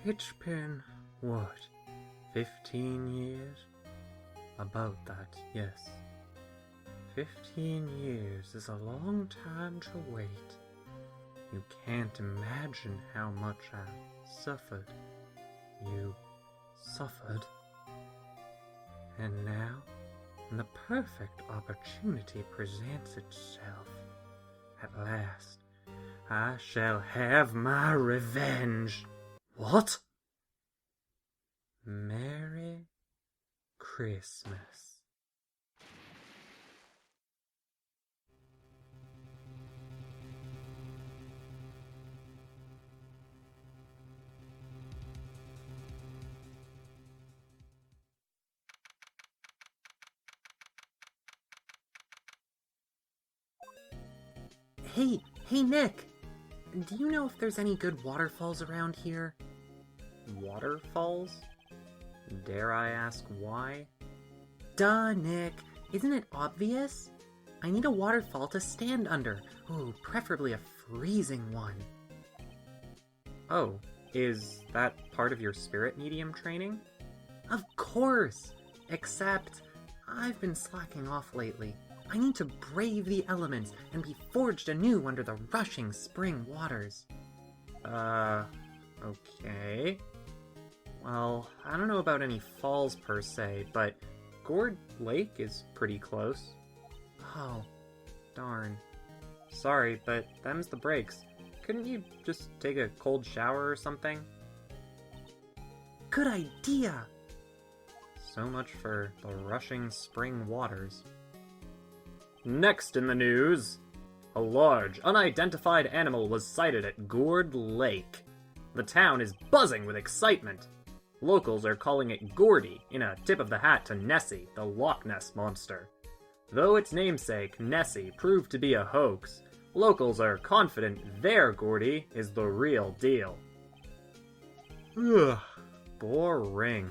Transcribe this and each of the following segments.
It's been, what, 15 years? About that, yes. 15 years is a long time to wait. You can't imagine how much I suffered. You suffered. And now, when the perfect opportunity presents itself, at last, I shall have my revenge. What? Merry Christmas. Hey Nick! Do you know if there's any good waterfalls around here? Waterfalls? Dare I ask why? Duh, Nick. Isn't it obvious? I need a waterfall to stand under. Ooh, preferably a freezing one. Oh, is that part of your spirit medium training? Of course! Except, I've been slacking off lately. I need to brave the elements and be forged anew under the rushing spring waters. Okay. Well, I don't know about any falls per se, but Gourd Lake is pretty close. Oh, darn. Sorry, but them's the breaks. Couldn't you just take a cold shower or something? Good idea! So much for the rushing spring waters. Next in the news, a large, unidentified animal was sighted at Gourd Lake. The town is buzzing with excitement. Locals are calling it Gordy, in a tip of the hat to Nessie, the Loch Ness monster. Though its namesake, Nessie, proved to be a hoax, locals are confident their Gordy is the real deal. Ugh, boring.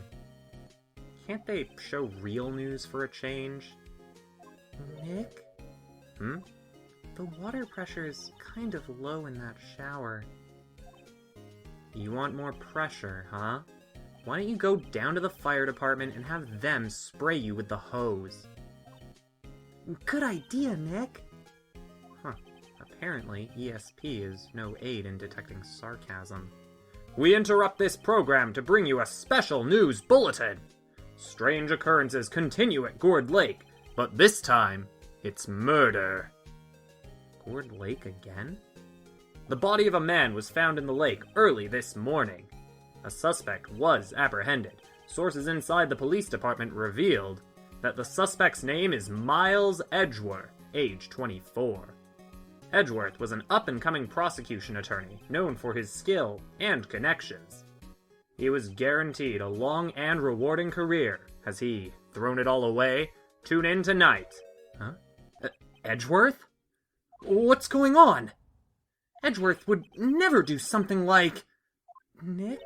Can't they show real news for a change? Nick? The water pressure is kind of low in that shower. You want more pressure, huh? Why don't you go down to the fire department and have them spray you with the hose? Good idea, Nick! Huh. Apparently, ESP is no aid in detecting sarcasm. We interrupt this program to bring you a special news bulletin! Strange occurrences continue at Gourd Lake, but this time, it's murder. Gourd Lake again? The body of a man was found in the lake early this morning. A suspect was apprehended. Sources inside the police department revealed that the suspect's name is Miles Edgeworth, age 24. Edgeworth was an up-and-coming prosecution attorney known for his skill and connections. He was guaranteed a long and rewarding career. Has he thrown it all away? Tune in tonight. Huh? Edgeworth? What's going on? Edgeworth would never do something like... Nick?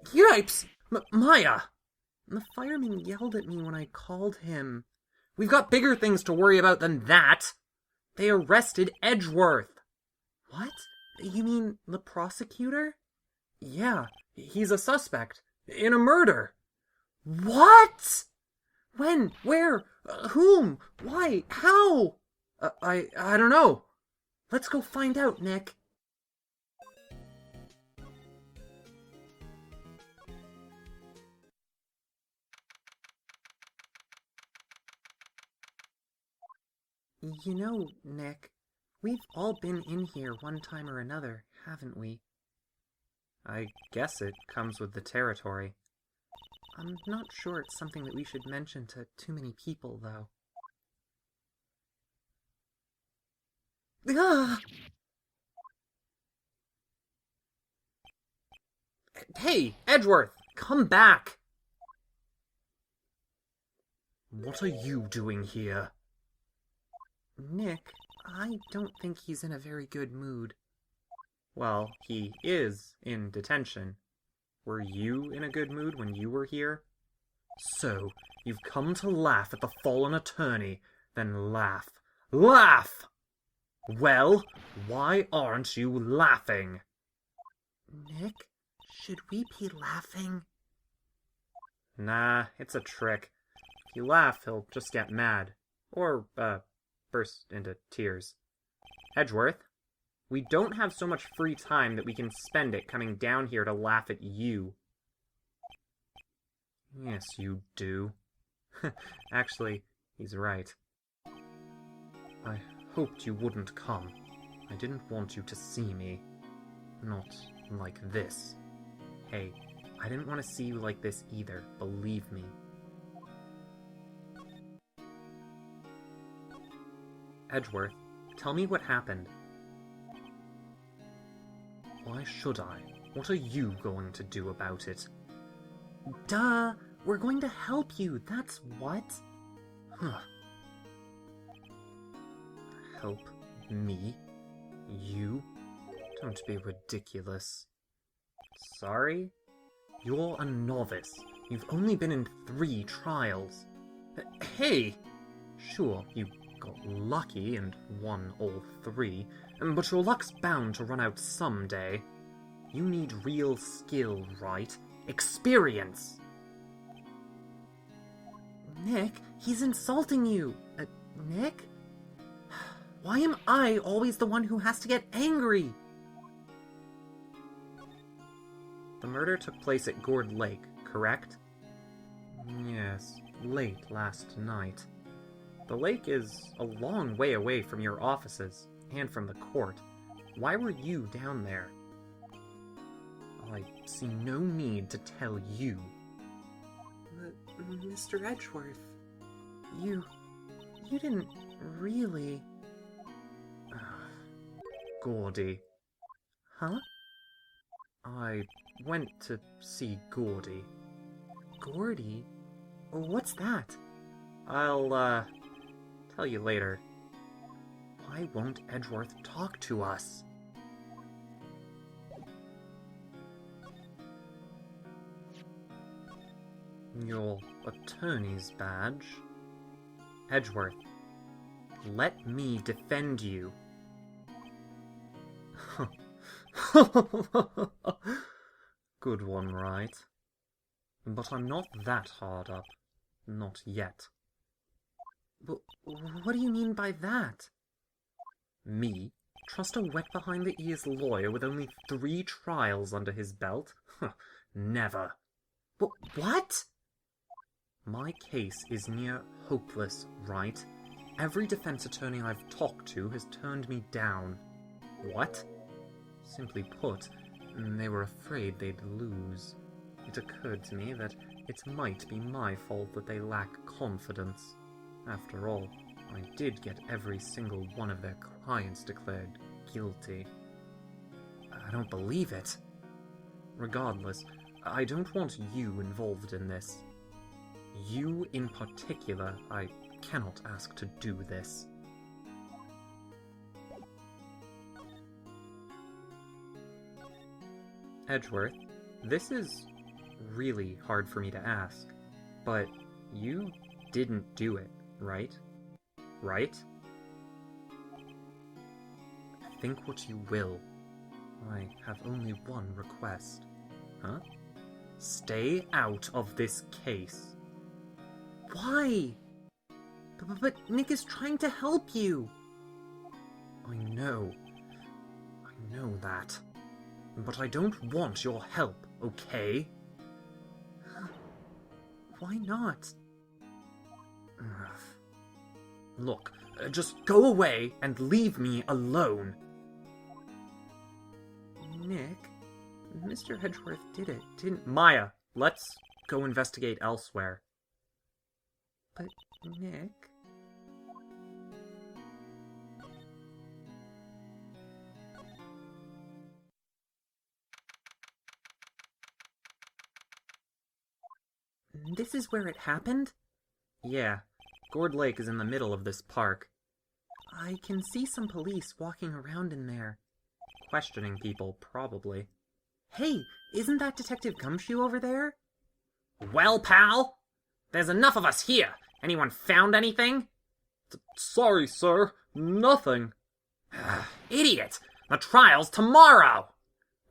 Yipes! Maya! The fireman yelled at me when I called him. We've got bigger things to worry about than that! They arrested Edgeworth! What? You mean the prosecutor? Yeah, he's a suspect. In a murder. What? When? Where? Whom? Why? How? I don't know. Let's go find out, Nick. You know, Nick, we've all been in here one time or another, haven't we? I guess it comes with the territory. I'm not sure it's something that we should mention to too many people, though. Ah! Hey, Edgeworth, come back! What are you doing here? Nick, I don't think he's in a very good mood. Well, he is in detention. Were you in a good mood when you were here? So, you've come to laugh at the fallen attorney, then laugh. Laugh! Well, why aren't you laughing? Nick, Should we be laughing? Nah, it's a trick. If you laugh, he'll just get mad. Or, burst into tears. Edgeworth, we don't have so much free time that we can spend it coming down here to laugh at you. Yes, you do. Actually, he's right. I hoped you wouldn't come. I didn't want you to see me. Not like this. Hey, I didn't want to see you like this either, believe me. Edgeworth, tell me what happened. Why should I? What are you going to do about it? Duh! We're going to help you, that's what. Huh. Help me? You? Don't be ridiculous. Sorry? You're a novice. You've only been in 3 trials. Hey! Sure, you got lucky and won all 3, but your luck's bound to run out someday. You need real skill, right? Experience! Nick, he's insulting you. Nick? Why am I always the one who has to get angry? The murder took place at Gourd Lake, correct? Yes, late last night. The lake is a long way away from your offices, and from the court. Why were you down there? I see no need to tell you. Mr. Edgeworth, you didn't really... Gordy. Huh? I went to see Gordy. Gordy? What's that? I'll, tell you later. Why won't Edgeworth talk to us? Your attorney's badge? Edgeworth, let me defend you. Good one, right? But I'm not that hard up. Not yet. But what do you mean by that? Me? Trust a wet-behind-the-ears lawyer with only 3 trials under his belt? Never. But what? My case is near hopeless, right? Every defense attorney I've talked to has turned me down. What? Simply put, they were afraid they'd lose. It occurred to me that it might be my fault that they lack confidence. After all, I did get every single one of their clients declared guilty. I don't believe it. Regardless, I don't want you involved in this. You in particular, I cannot ask to do this. Edgeworth, this is really hard for me to ask, but you didn't do it, right? Right? Think what you will. I have only one request. Huh? Stay out of this case. Why? But Nick is trying to help you. I know that. But I don't want your help, okay? Why not? Look, just go away and leave me alone. Nick, Mr. Edgeworth did it, didn't... Maya, let's go investigate elsewhere. But, Nick... This is where it happened? Yeah, Gourd Lake is in the middle of this park. I can see some police walking around in there. Questioning people, probably. Hey, isn't that Detective Gumshoe over there? Well, pal, there's enough of us here. Anyone found anything? Sorry, sir, nothing. Idiot! The trial's tomorrow!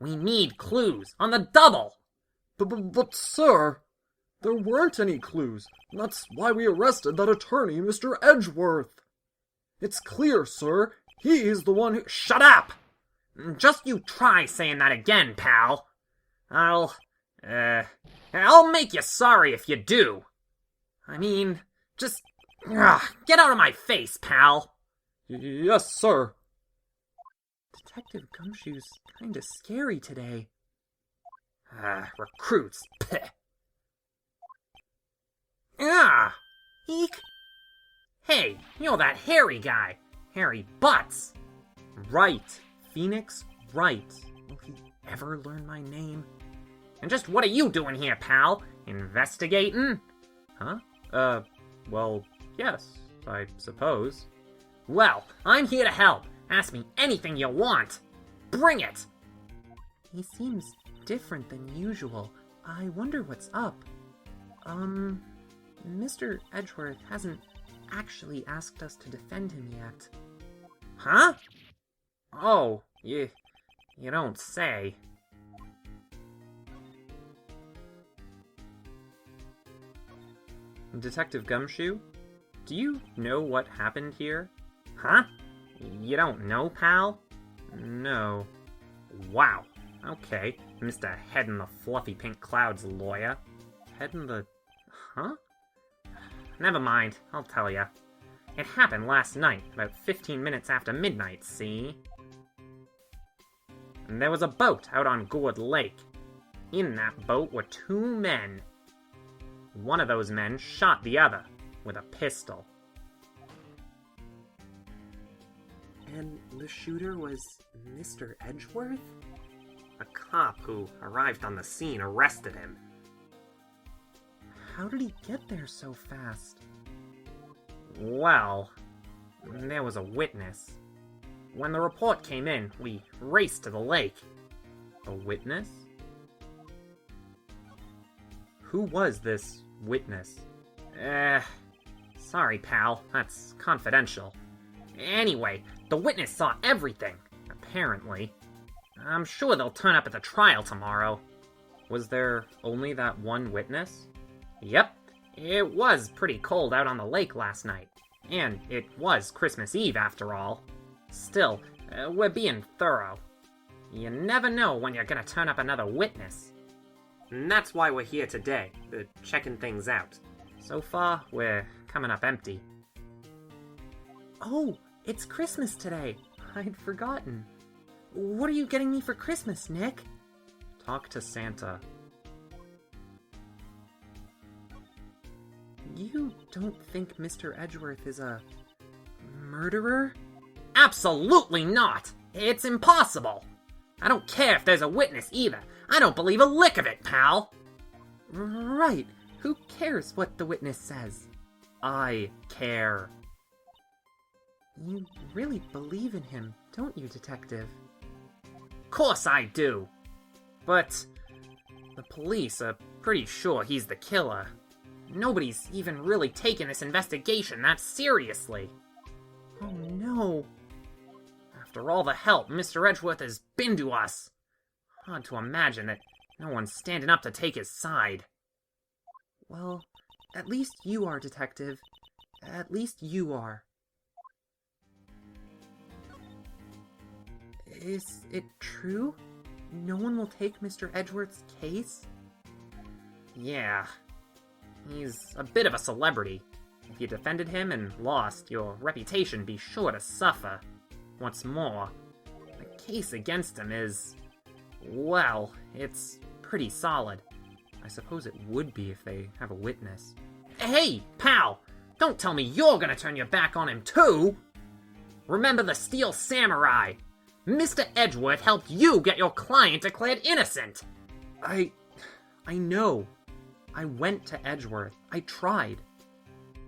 We need clues on the double! But, sir, there weren't any clues. That's why we arrested that attorney, Mr. Edgeworth. It's clear, sir. He's the one who— Shut up! Just you try saying that again, pal. I'll make you sorry if you do. I mean, just get out of my face, pal. Yes, sir. Detective Gumshoe's kinda scary today. Recruits. Peh. Ah! Eek! Hey, you're that hairy guy. Hairy Butts. Right. Phoenix Wright. Will he ever learn my name? And just what are you doing here, pal? Investigating? Huh? Well, yes, I suppose. Well, I'm here to help. Ask me anything you want. Bring it! He seems different than usual. I wonder what's up. Mr. Edgeworth hasn't actually asked us to defend him yet. Huh? Oh, you don't say. Detective Gumshoe, do you know what happened here? Huh? You don't know, pal? No. Wow. Okay, Mr. Head in the Fluffy Pink Clouds lawyer. Head in the... Huh? Never mind, I'll tell ya. It happened last night, about 15 minutes after midnight, see? And there was a boat out on Gourd Lake. In that boat were 2 men. One of those men shot the other with a pistol. And the shooter was Mr. Edgeworth? A cop who arrived on the scene arrested him. How did he get there so fast? Well, there was a witness. When the report came in, we raced to the lake. A witness? Who was this witness? Sorry, pal. That's confidential. Anyway, the witness saw everything, apparently. I'm sure they'll turn up at the trial tomorrow. Was there only that one witness? Yep. It was pretty cold out on the lake last night. And it was Christmas Eve, after all. Still, we're being thorough. You never know when you're gonna turn up another witness. And that's why we're here today, checking things out. So far, we're coming up empty. Oh, it's Christmas today. I'd forgotten. What are you getting me for Christmas, Nick? Talk to Santa. You don't think Mr. Edgeworth is a murderer? Absolutely not! It's impossible! I don't care if there's a witness either. I don't believe a lick of it, pal! Right. Who cares what the witness says? I care. You really believe in him, don't you, Detective? Course I do. But the police are pretty sure he's the killer. Nobody's even really taken this investigation that seriously. Oh no. After all the help Mr. Edgeworth has been to us, hard to imagine that no one's standing up to take his side. Well, at least you are, Detective. At least you are. Is it true? No one will take Mr. Edgeworth's case? Yeah. He's a bit of a celebrity. If you defended him and lost, your reputation be sure to suffer. What's more, the case against him is... well, it's pretty solid. I suppose it would be if they have a witness. Hey, pal! Don't tell me you're gonna turn your back on him too! Remember the Steel Samurai! Mr. Edgeworth helped you get your client declared innocent! I know. I went to Edgeworth. I tried.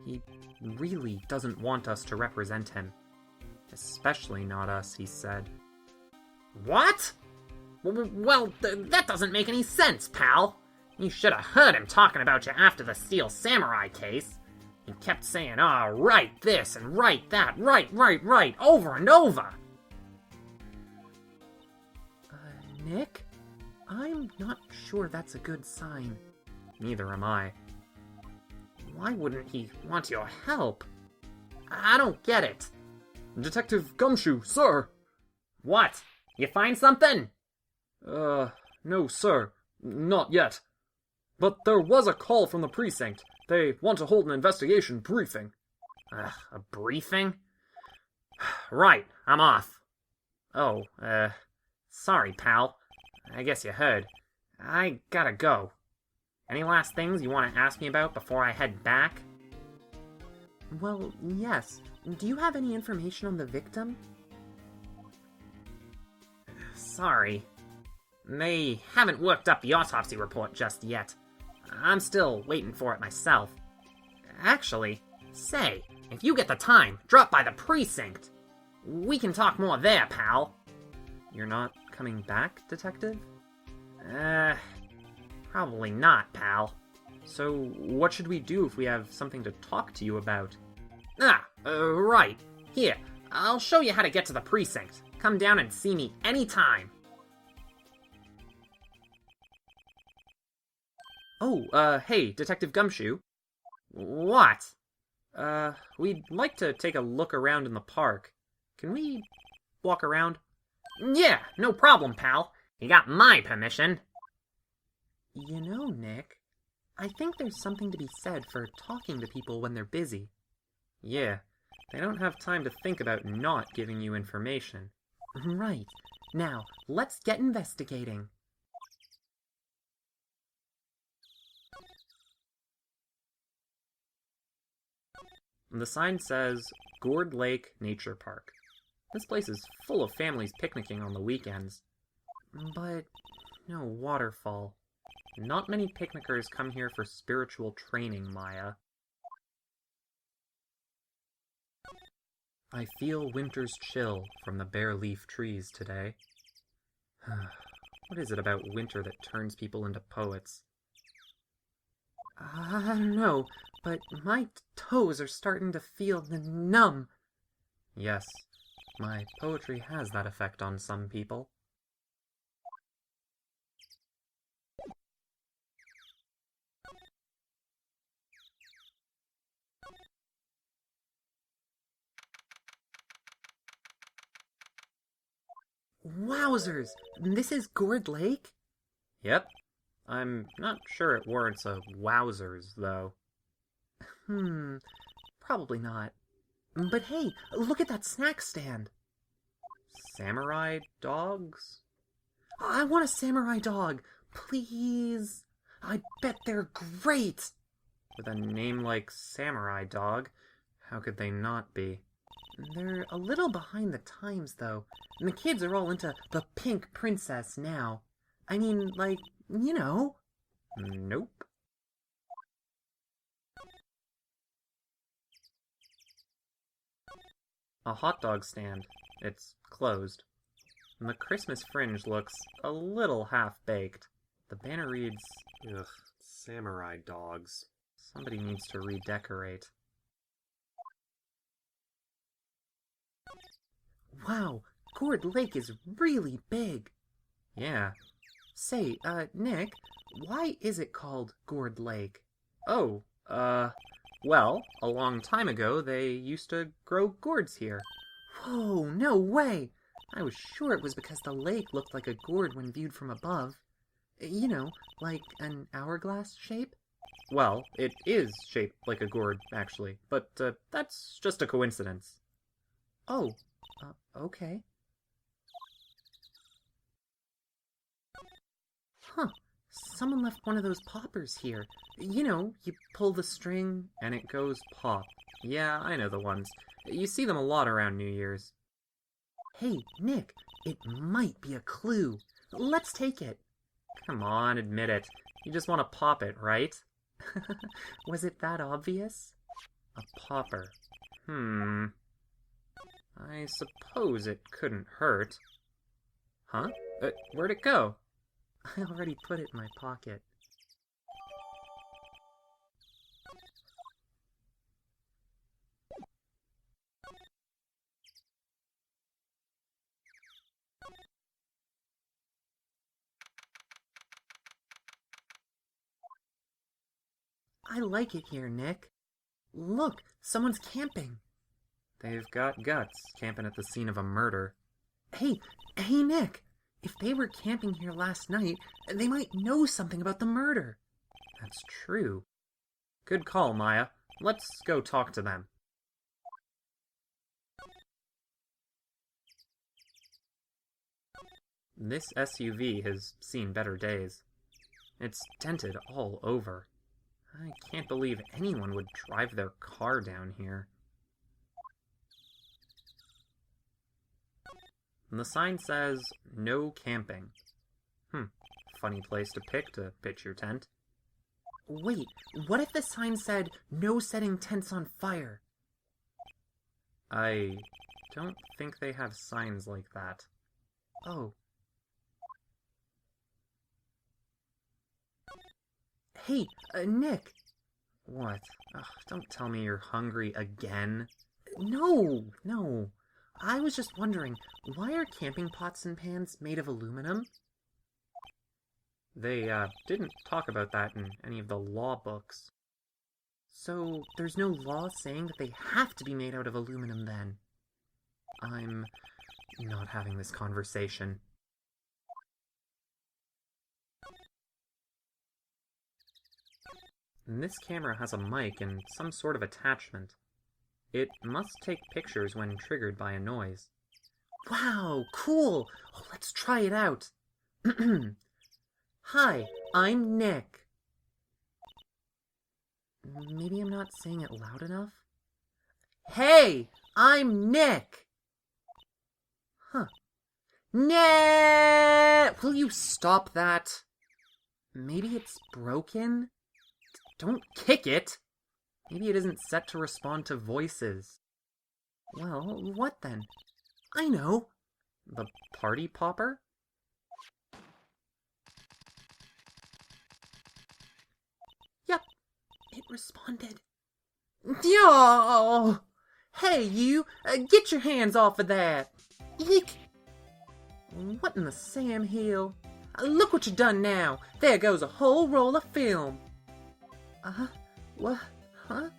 He really doesn't want us to represent him. Especially not us, he said. What? Well, that doesn't make any sense, pal. You should have heard him talking about you after the Steel Samurai case. He kept saying, right this and right that, right, over and over. Nick? I'm not sure that's a good sign. Neither am I. Why wouldn't he want your help? I don't get it. Detective Gumshoe, sir! What? You find something? No, sir. Not yet. But there was a call from the precinct. They want to hold an investigation briefing. A briefing? Right, I'm off. Oh, sorry, pal. I guess you heard. I gotta go. Any last things you want to ask me about before I head back? Well, yes. Do you have any information on the victim? Sorry. They haven't worked up the autopsy report just yet. I'm still waiting for it myself. Actually, say, if you get the time, drop by the precinct. We can talk more there, pal. You're not coming back, Detective? Probably not, pal. So, what should we do if we have something to talk to you about? Right. Here, I'll show you how to get to the precinct. Come down and see me anytime. Oh, hey, Detective Gumshoe. What? We'd like to take a look around in the park. Can we walk around? Yeah, no problem, pal. You got my permission. You know, Nick, I think there's something to be said for talking to people when they're busy. Yeah, they don't have time to think about not giving you information. Right. Now, let's get investigating. The sign says, Gourd Lake Nature Park. This place is full of families picnicking on the weekends. But no waterfall. Not many picnickers come here for spiritual training, Maya. I feel winter's chill from the bare leaf trees today. What is it about winter that turns people into poets? I don't know, but my toes are starting to feel numb. Yes, my poetry has that effect on some people. Wowzers! This is Gourd Lake? Yep. I'm not sure it warrants a wowzers, though. Probably not. But hey, look at that snack stand. Samurai dogs? I want a samurai dog, please. I bet they're great. With a name like Samurai Dog, how could they not be? They're a little behind the times, though. And the kids are all into the pink princess now. I mean, like, you know. Nope. A hot dog stand. It's closed. And the Christmas fringe looks a little half-baked. The banner reads, ugh, samurai dogs. Somebody needs to redecorate. Wow, Gourd Lake is really big. Yeah. Say, Nick, why is it called Gourd Lake? Oh, well, a long time ago they used to grow gourds here. Whoa, no way! I was sure it was because the lake looked like a gourd when viewed from above. You know, like an hourglass shape? Well, it is shaped like a gourd, actually, but, that's just a coincidence. Oh, okay. Huh. Someone left one of those poppers here. You know, you pull the string... And it goes pop. Yeah, I know the ones. You see them a lot around New Year's. Hey, Nick, it might be a clue. Let's take it. Come on, admit it. You just want to pop it, right? Was it that obvious? A popper. I suppose it couldn't hurt. Huh? Where'd it go? I already put it in my pocket. I like it here, Nick. Look, someone's camping. They've got guts, camping at the scene of a murder. Hey, Nick. If they were camping here last night, they might know something about the murder. That's true. Good call, Maya. Let's go talk to them. This SUV has seen better days. It's dented all over. I can't believe anyone would drive their car down here. The sign says, no camping. Funny place to pick to pitch your tent. Wait, what if the sign said, no setting tents on fire? I don't think they have signs like that. Oh. Hey, Nick. What? Ugh, don't tell me you're hungry again. No. I was just wondering, why are camping pots and pans made of aluminum? They, didn't talk about that in any of the law books. So, there's no law saying that they have to be made out of aluminum then? I'm not having this conversation. This camera has a mic and some sort of attachment. It must take pictures when triggered by a noise. Wow, cool! Oh, let's try it out. Hi, I'm Nick. Maybe I'm not saying it loud enough? Hey, I'm Nick! Huh. Nick! Will you stop that? Maybe it's broken? Don't kick it! Maybe it isn't set to respond to voices. Well, what then? I know. The party popper? Yep, it responded. Yo! Hey, you! Get your hands off of that! Eek! What in the Sam Hill? Look what you done now! There goes a whole roll of film! What? Huh?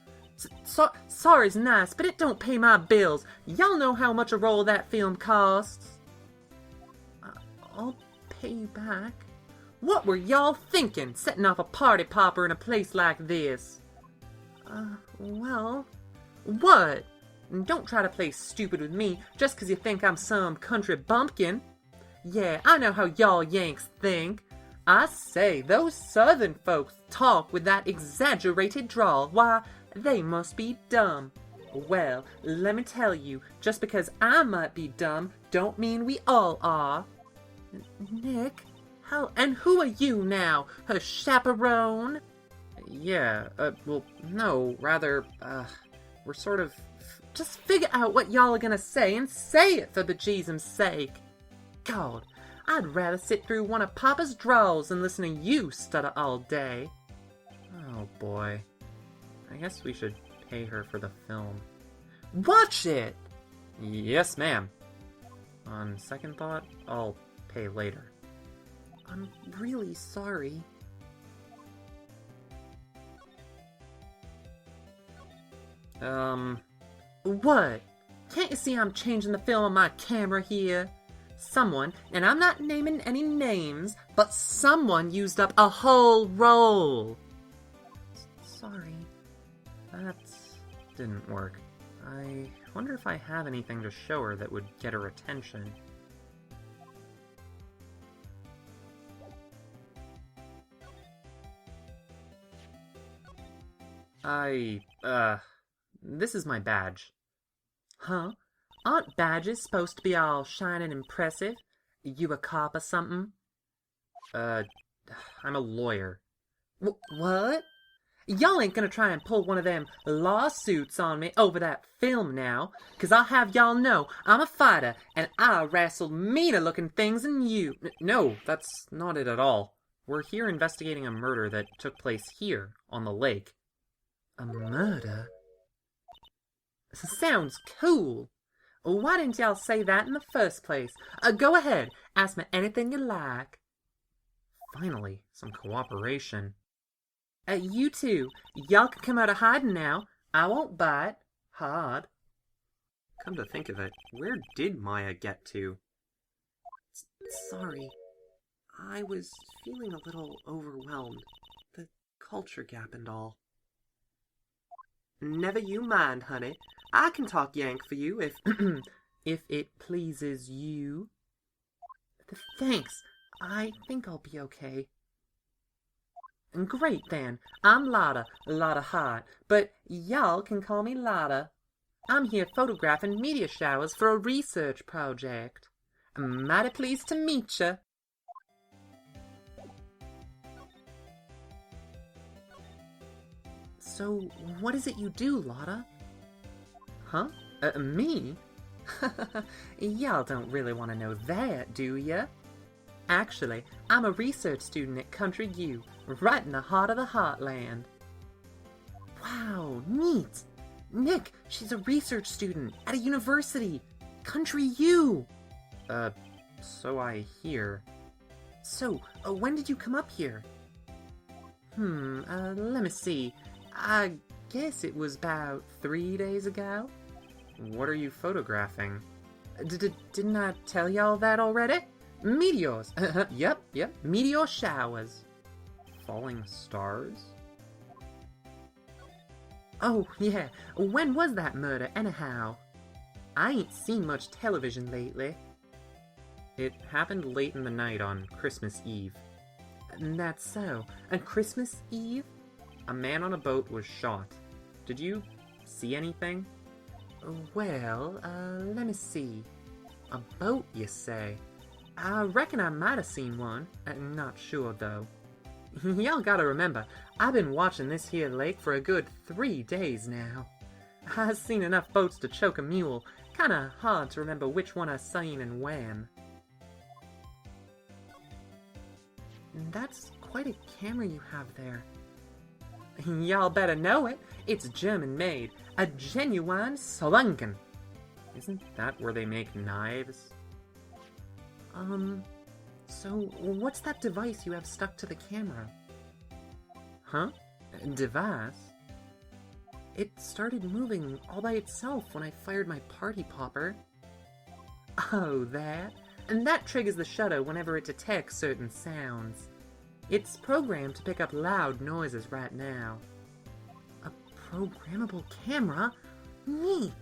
Sorry's nice, but it don't pay my bills. Y'all know how much a roll of that film costs. I'll pay you back. What were y'all thinking, setting off a party popper in a place like this? Well... What? Don't try to play stupid with me just 'cause you think I'm some country bumpkin. Yeah, I know how y'all Yanks think. I say, those southern folks talk with that exaggerated drawl. Why, they must be dumb. Well, let me tell you, just because I might be dumb, don't mean we all are. Nick? And who are you now? Her chaperone? Yeah, well, no, rather, we're sort of... Just figure out what y'all are gonna say and say it for bejesus's sake. God, I'd rather sit through one of Papa's draws than listen to you stutter all day. Oh boy. I guess we should pay her for the film. Watch it! Yes, ma'am. On second thought, I'll pay later. I'm really sorry. What? Can't you see I'm changing the film on my camera here? Someone, and I'm not naming any names, but someone used up a whole roll. Sorry. That didn't work. I wonder if I have anything to show her that would get her attention. This is my badge. Huh? Aren't badges supposed to be all shiny and impressive? You a cop or something? I'm a lawyer. What? Y'all ain't gonna try and pull one of them lawsuits on me over that film now, 'cause I'll have y'all know I'm a fighter, and I'll wrestle meaner looking things than you. No, that's not it at all. We're here investigating a murder that took place here, on the lake. A murder? Sounds cool. Why didn't y'all say that in the first place? Go ahead, ask me anything you like. Finally, some cooperation. You two, y'all can come out of hiding now. I won't bite. Hard. Come to think of it, where did Maya get to? Sorry. I was feeling a little overwhelmed. The culture gap and all. Never you mind, honey. I can talk Yank for you if... if it pleases you. Thanks. I think I'll be okay. Great then. I'm Lotta Hart, but y'all can call me Lotta. I'm here photographing meteor showers for a research project. I'm mighty pleased to meet ya. So, what is it you do, Lotta? Huh? Me? Y'all don't really want to know that, do ya? Actually, I'm a research student at Country U, right in the heart of the heartland. Wow, neat! Nick, she's a research student at a university. Country U! So I hear. So, when did you come up here? Let me see. I guess it was about 3 days ago. What are you photographing? Didn't I tell y'all that already? Meteors. Yep, meteor showers. Falling stars? Oh, yeah. When was that murder, anyhow? I ain't seen much television lately. It happened late in the night on Christmas Eve. That's so. On Christmas Eve? A man on a boat was shot. Did you see anything? Well, let me see. A boat, you say? I reckon I might have seen one. Not sure, though. Y'all gotta remember, I've been watching this here lake for a good 3 days now. I've seen enough boats to choke a mule. Kinda hard to remember which one I seen and when. That's quite a camera you have there. Y'all better know it. It's German-made. A genuine Slunken. Isn't that where they make knives? So what's that device you have stuck to the camera? Huh? Device? It started moving all by itself when I fired my party popper. Oh, that? And that triggers the shutter whenever it detects certain sounds. It's programmed to pick up loud noises right now. A programmable camera? Neat!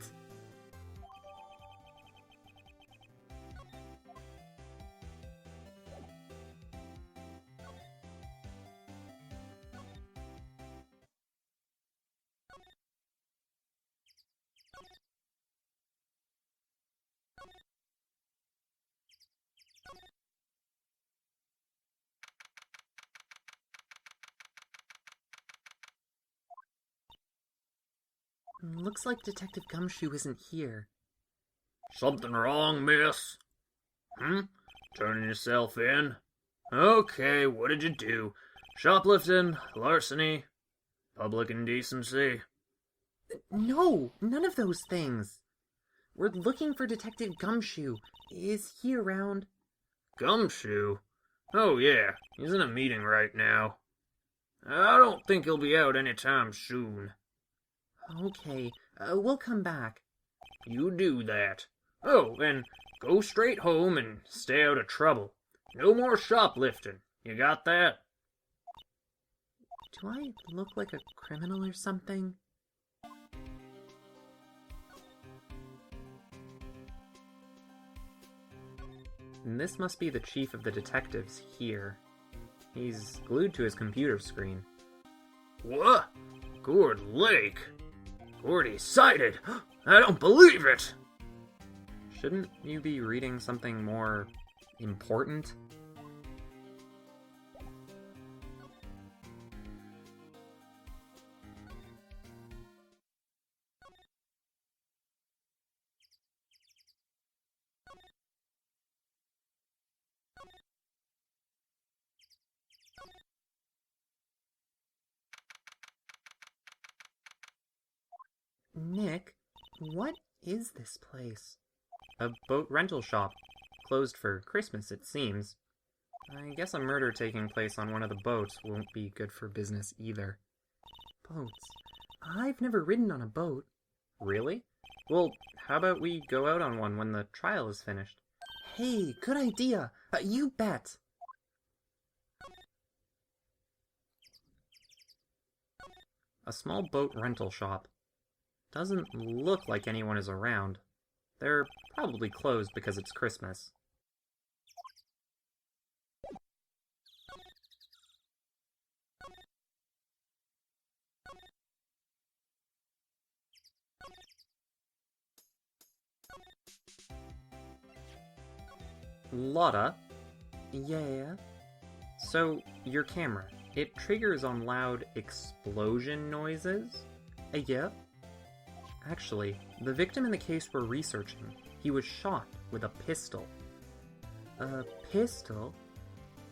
Looks like Detective Gumshoe isn't here. Something wrong, miss? Turning yourself in? Okay, what did you do? Shoplifting? Larceny? Public indecency? No, none of those things. We're looking for Detective Gumshoe. Is he around? Gumshoe? Oh yeah, he's in a meeting right now. I don't think he'll be out anytime soon. Okay, we'll come back. You do that. Oh, and go straight home and stay out of trouble. No more shoplifting. You got that? Do I look like a criminal or something? This must be the chief of the detectives here. He's glued to his computer screen. What? Gourd Lake? Gordy sighted? I don't believe it! Shouldn't you be reading something more important? Nick, what is this place? A boat rental shop. Closed for Christmas, it seems. I guess a murder taking place on one of the boats won't be good for business either. Boats? I've never ridden on a boat. Really? Well, how about we go out on one when the trial is finished? Hey, good idea! You bet! A small boat rental shop. Doesn't look like anyone is around. They're probably closed because it's Christmas. Lotta? Yeah? So, your camera, it triggers on loud explosion noises? Yeah? Actually, the victim in the case we're researching, he was shot with a pistol. A pistol?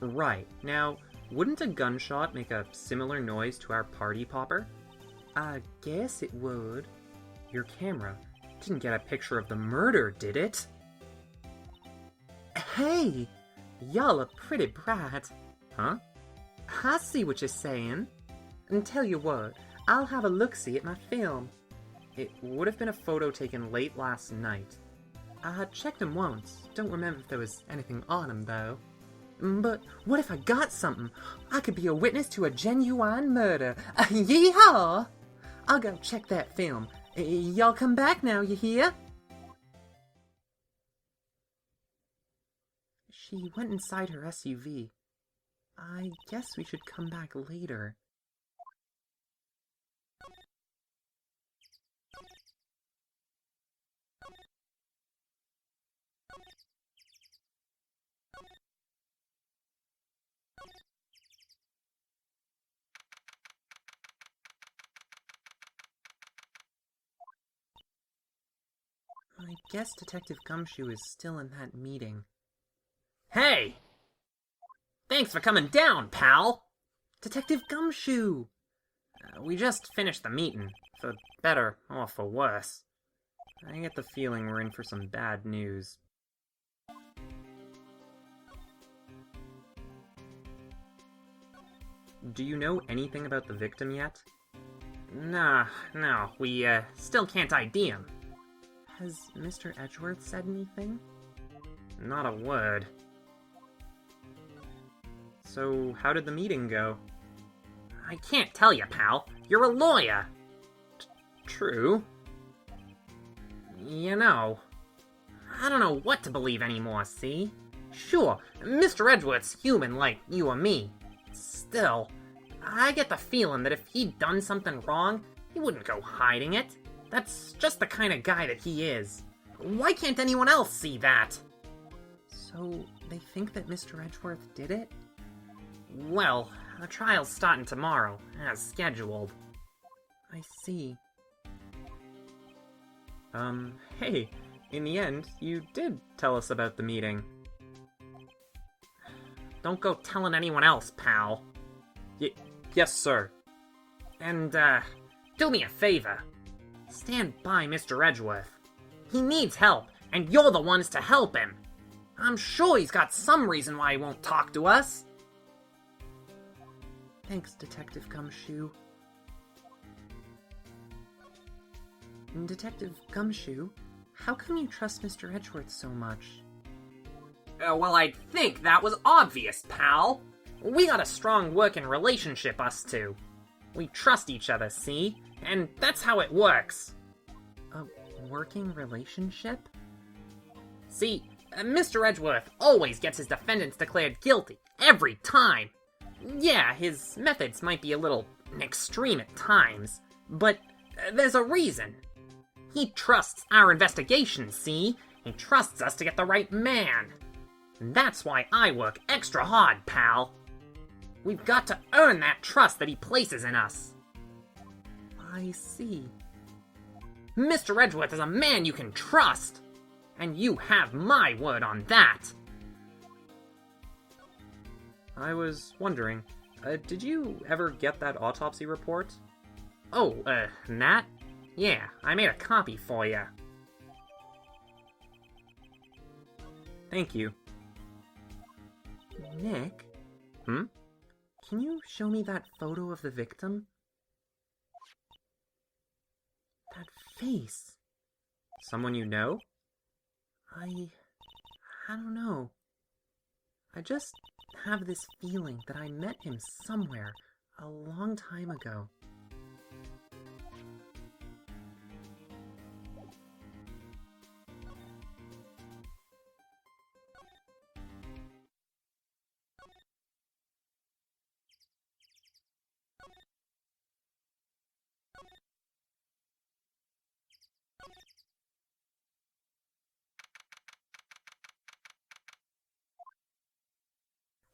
Right. Now, wouldn't a gunshot make a similar noise to our party popper? I guess it would. Your camera didn't get a picture of the murder, did it? Hey! Y'all are pretty bright. Huh? I see what you're saying. And tell you what, I'll have a look-see at my film. It would have been a photo taken late last night. I checked him once. Don't remember if there was anything on him, though. But what if I got something? I could be a witness to a genuine murder. Yeehaw! I'll go check that film. Y'all come back now, you hear? She went inside her SUV. I guess we should come back later. I guess Detective Gumshoe is still in that meeting. Hey! Thanks for coming down, pal! Detective Gumshoe! We just finished the meeting, for better or for worse. I get the feeling we're in for some bad news. Do you know anything about the victim yet? Nah, no, we still can't ID him. Has Mr. Edgeworth said anything? Not a word. So, how did the meeting go? I can't tell you, pal. You're a lawyer. True. You know, I don't know what to believe anymore, see? Sure, Mr. Edgeworth's human like you or me. Still, I get the feeling that if he'd done something wrong, he wouldn't go hiding it. That's just the kind of guy that he is. Why can't anyone else see that? So, they think that Mr. Edgeworth did it? Well, the trial's starting tomorrow, as scheduled. I see. Hey, in the end, you did tell us about the meeting. Don't go telling anyone else, pal. Yes, sir. And, do me a favor. Stand by Mr. Edgeworth. He needs help, and you're the ones to help him. I'm sure he's got some reason why he won't talk to us. Thanks, Detective Gumshoe. Detective Gumshoe, how come you trust Mr. Edgeworth so much? Well, I'd think that was obvious, pal. We got a strong working relationship, us two. We trust each other, see? And that's how it works. A working relationship? See, Mr. Edgeworth always gets his defendants declared guilty, every time. Yeah, his methods might be a little extreme at times, but there's a reason. He trusts our investigation, see? He trusts us to get the right man. And that's why I work extra hard, pal. We've got to earn that trust that he places in us. I see. Mr. Edgeworth is a man you can trust. And you have my word on that. I was wondering, did you ever get that autopsy report? Oh, Nat? Yeah, I made a copy for you. Thank you. Nick? Hmm? Can you show me that photo of the victim? That face. Someone you know? I don't know. I just have this feeling that I met him somewhere a long time ago.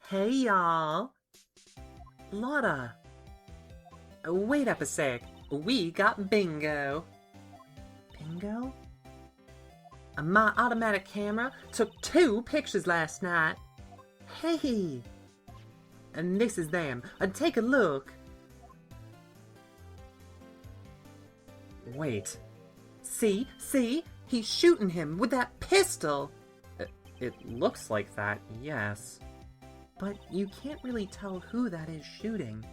Hey, y'all. Lotta. Wait up a sec. We got bingo. Bingo? My automatic camera took 2 pictures last night. Hey! And this is them. Take a look. Wait. See? He's shooting him with that pistol. It looks like that, yes. But you can't really tell who that is shooting.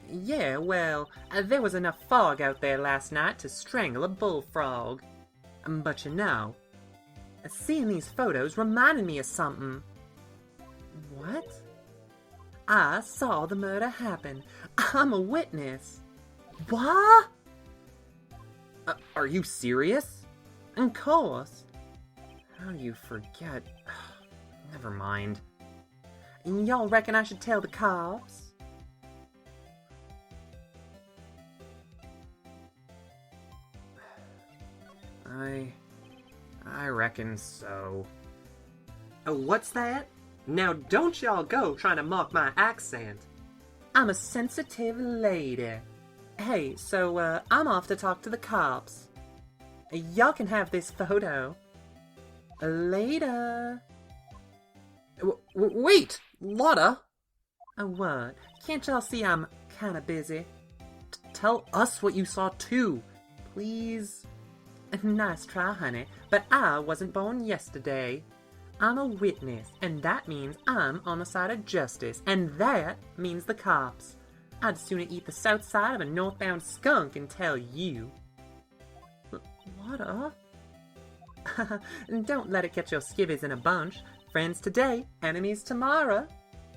Yeah, well, there was enough fog out there last night to strangle a bullfrog. But you know, seeing these photos reminded me of something. What? I saw the murder happen. I'm a witness. What? Are you serious? Of course. How do you forget? Never mind. Y'all reckon I should tell the cops? I reckon so. What's that? Now don't y'all go trying to mock my accent. I'm a sensitive lady. Hey, so I'm off to talk to the cops. Y'all can have this photo. Later. Wait, Lotta! What? Can't y'all see I'm kinda busy? Tell us what you saw too, Please? Nice try, honey, but I wasn't born yesterday. I'm a witness, and that means I'm on the side of justice, and that means the cops. I'd sooner eat the south side of a northbound skunk and tell you. Lotta? Don't let it get your skivvies in a bunch. Friends today, enemies tomorrow.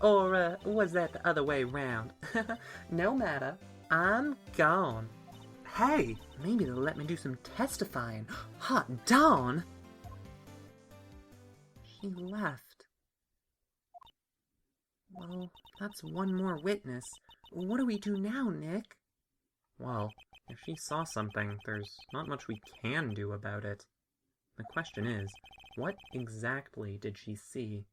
Or was that the other way round? No matter. I'm gone. Hey, maybe they'll let me do some testifying. Hot darn! She left. Well, that's one more witness. What do we do now, Nick? Well, if she saw something, there's not much we can do about it. The question is, what exactly did she see?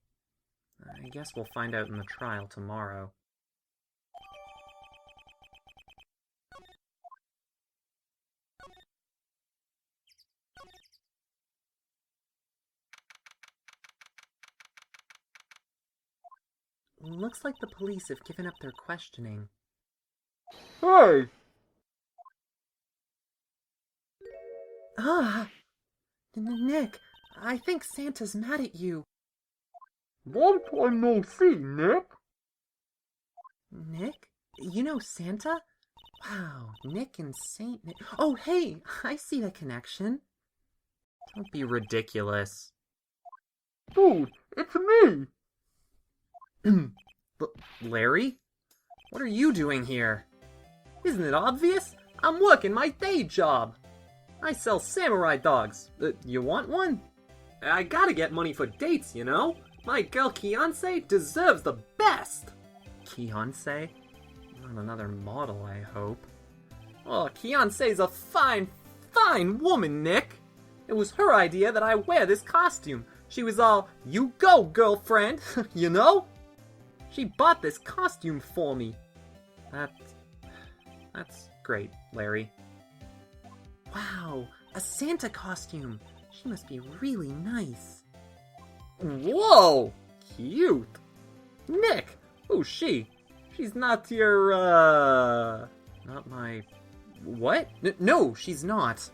I guess we'll find out in the trial tomorrow. Looks like the police have given up their questioning. Hey! Nick, I think Santa's mad at you. Long time no see, Nick. Nick? You know Santa? Wow, Nick and Saint Nick. Oh, hey, I see the connection. Don't be ridiculous. Dude, it's me! Larry? What are you doing here? Isn't it obvious? I'm working my day job. I sell samurai dogs. You want one? I gotta get money for dates, you know? My girl Kianse deserves the best. Kianse? Not another model, I hope. Oh, Kianse's a fine woman, Nick. It was her idea that I wear this costume. She was all, "You go, girlfriend," you know? She bought this costume for me. That's great, Larry. Wow, a Santa costume. She must be really nice. Whoa! Cute! Nick, who's she? She's not your, Not my... What? No, she's not.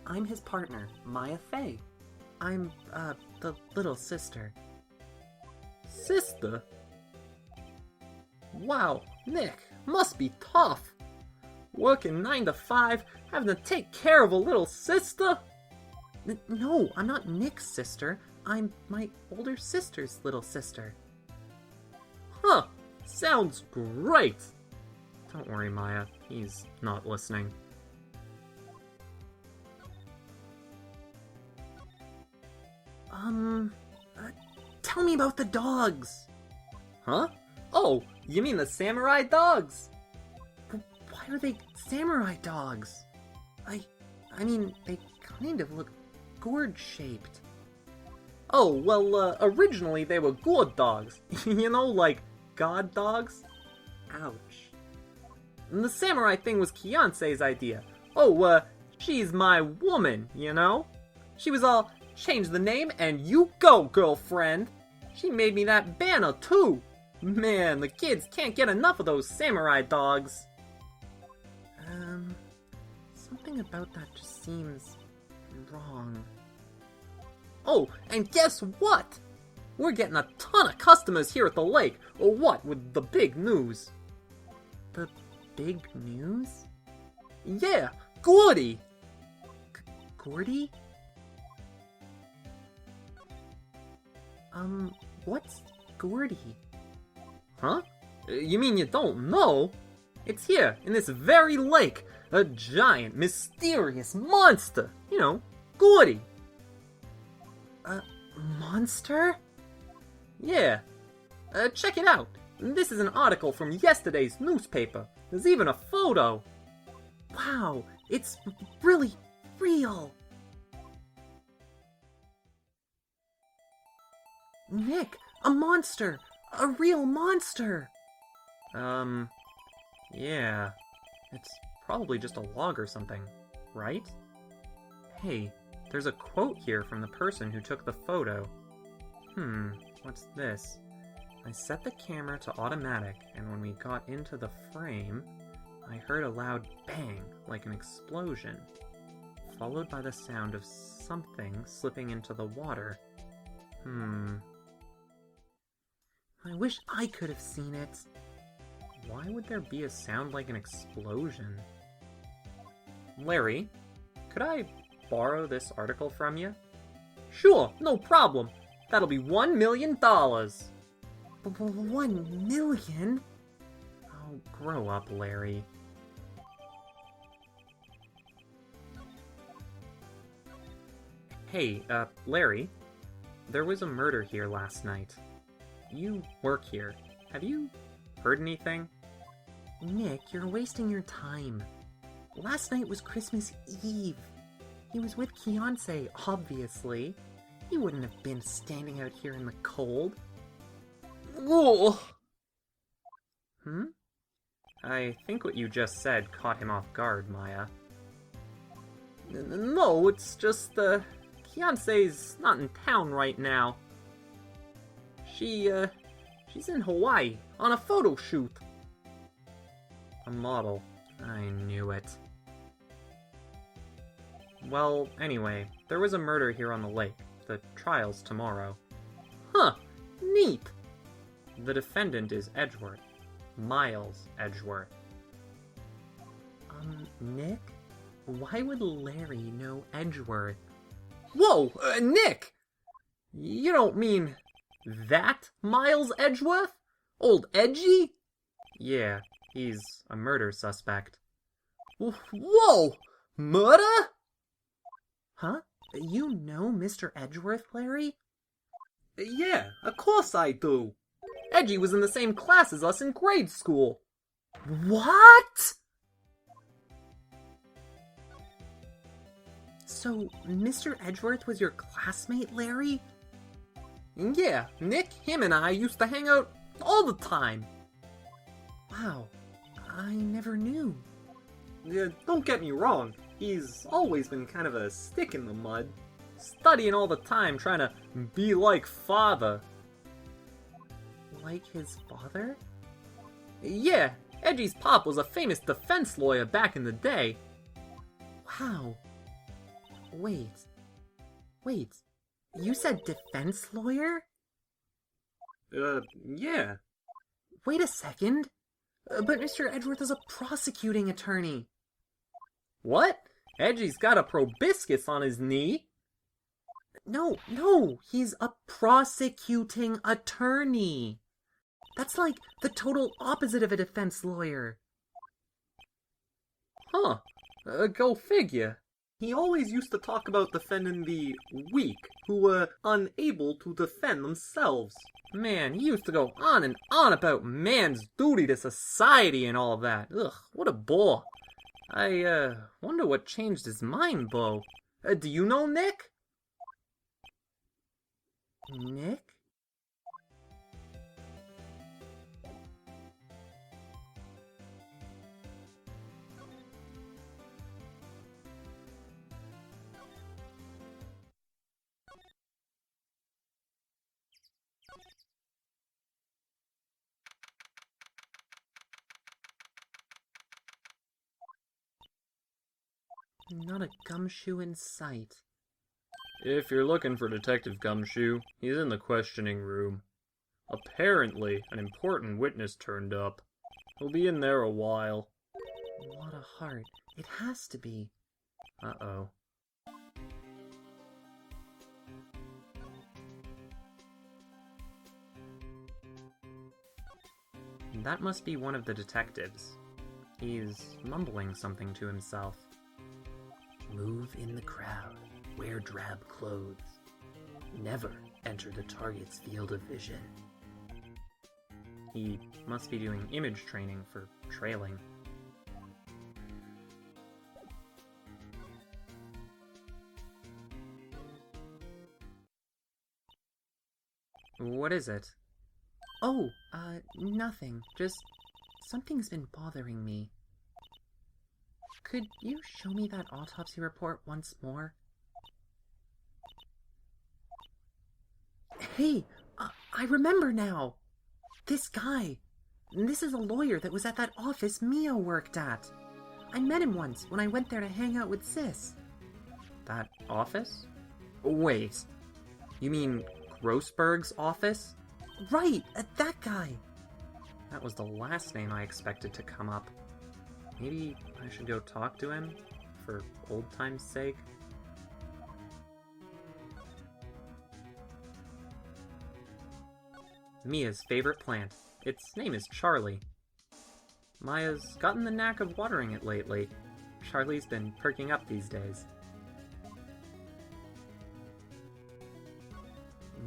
I'm his partner, Maya Fey. I'm, the little sister. Sister? Wow, Nick, must be tough. Working 9 to 5, having to take care of a little sister? No, I'm not Nick's sister. I'm my older sister's little sister. Huh, sounds great. Don't worry, Maya, he's not listening. Tell me about the dogs. Huh? Oh, you mean the samurai dogs? Why are they samurai dogs? I mean, they kind of look gourd-shaped. Oh, well, originally they were gourd dogs. You know, like god dogs? Ouch. And the samurai thing was Kiance's idea. Oh, she's my woman, you know? She was all, change the name and you go, girlfriend. She made me that banner, too. Man, the kids can't get enough of those samurai dogs. Something about that just seems wrong. Oh, and guess what? We're getting a ton of customers here at the lake, or what with the big news? The big news? Yeah, Gordy! Gordy? What's Gordy? Huh? You mean you don't know? It's here, in this very lake, a giant, mysterious monster! You know, Gordy! A monster? Yeah. Check it out. This is an article from yesterday's newspaper. There's even a photo. Wow, it's really real. Nick, a monster! A real monster! Yeah. It's probably just a log or something, right? Hey, there's a quote here from the person who took the photo. What's this? I set the camera to automatic, and when we got into the frame, I heard a loud bang, like an explosion, followed by the sound of something slipping into the water. I wish I could have seen it. Why would there be a sound like an explosion? Larry, could I borrow this article from you? Sure, no problem. That'll be $1 million. 1 million? Oh, grow up, Larry. Hey, Larry. There was a murder here last night. You work here. Have you heard anything? Nick, you're wasting your time. Last night was Christmas Eve. He was with Kiance, obviously. He wouldn't have been standing out here in the cold. Whoa! I think what you just said caught him off guard, Maya. No, it's just, Kiance's not in town right now. She's in Hawaii, on a photo shoot. A model. I knew it. Well, anyway, there was a murder here on the lake. The trial's tomorrow. Huh, neat! The defendant is Edgeworth. Miles Edgeworth. Nick? Why would Larry know Edgeworth? Whoa, Nick! You don't mean that Miles Edgeworth? Old Edgy? Yeah, he's a murder suspect. Whoa! Murder? Huh? You know Mr. Edgeworth, Larry? Yeah, of course I do. Edgy was in the same class as us in grade school. What? So, Mr. Edgeworth was your classmate, Larry? Yeah, Nick, him, and I used to hang out all the time. Wow, I never knew. Yeah, don't get me wrong, he's always been kind of a stick in the mud. Studying all the time, trying to be like father. Like his father? Yeah, Edgy's pop was a famous defense lawyer back in the day. Wow. Wait, you said defense lawyer? Yeah. Wait a second. But Mr. Edgeworth is a prosecuting attorney. What? Edgy's got a proboscis on his knee? No, he's a prosecuting attorney. That's like the total opposite of a defense lawyer. Huh. Go figure. He always used to talk about defending the weak, who were unable to defend themselves. Man, he used to go on and on about man's duty to society and all of that. Ugh, what a bore. I, wonder what changed his mind, Bo. Do you know Nick? Nick? Not a gumshoe in sight. If you're looking for Detective Gumshoe, he's in the questioning room. Apparently, an important witness turned up. He'll be in there a while. What a heart. It has to be. Uh-oh. That must be one of the detectives. He's mumbling something to himself. Move in the crowd. Wear drab clothes. Never enter the target's field of vision. He must be doing image training for trailing. What is it? Oh, nothing. Just something's been bothering me. Could you show me that autopsy report once more? Hey, I remember now! This guy! This is a lawyer that was at that office Mia worked at. I met him once when I went there to hang out with Sis. That office? Wait, you mean Grossberg's office? Right, that guy! That was the last name I expected to come up. Maybe I should go talk to him, for old time's sake? Mia's favorite plant. Its name is Charlie. Maya's gotten the knack of watering it lately. Charlie's been perking up these days.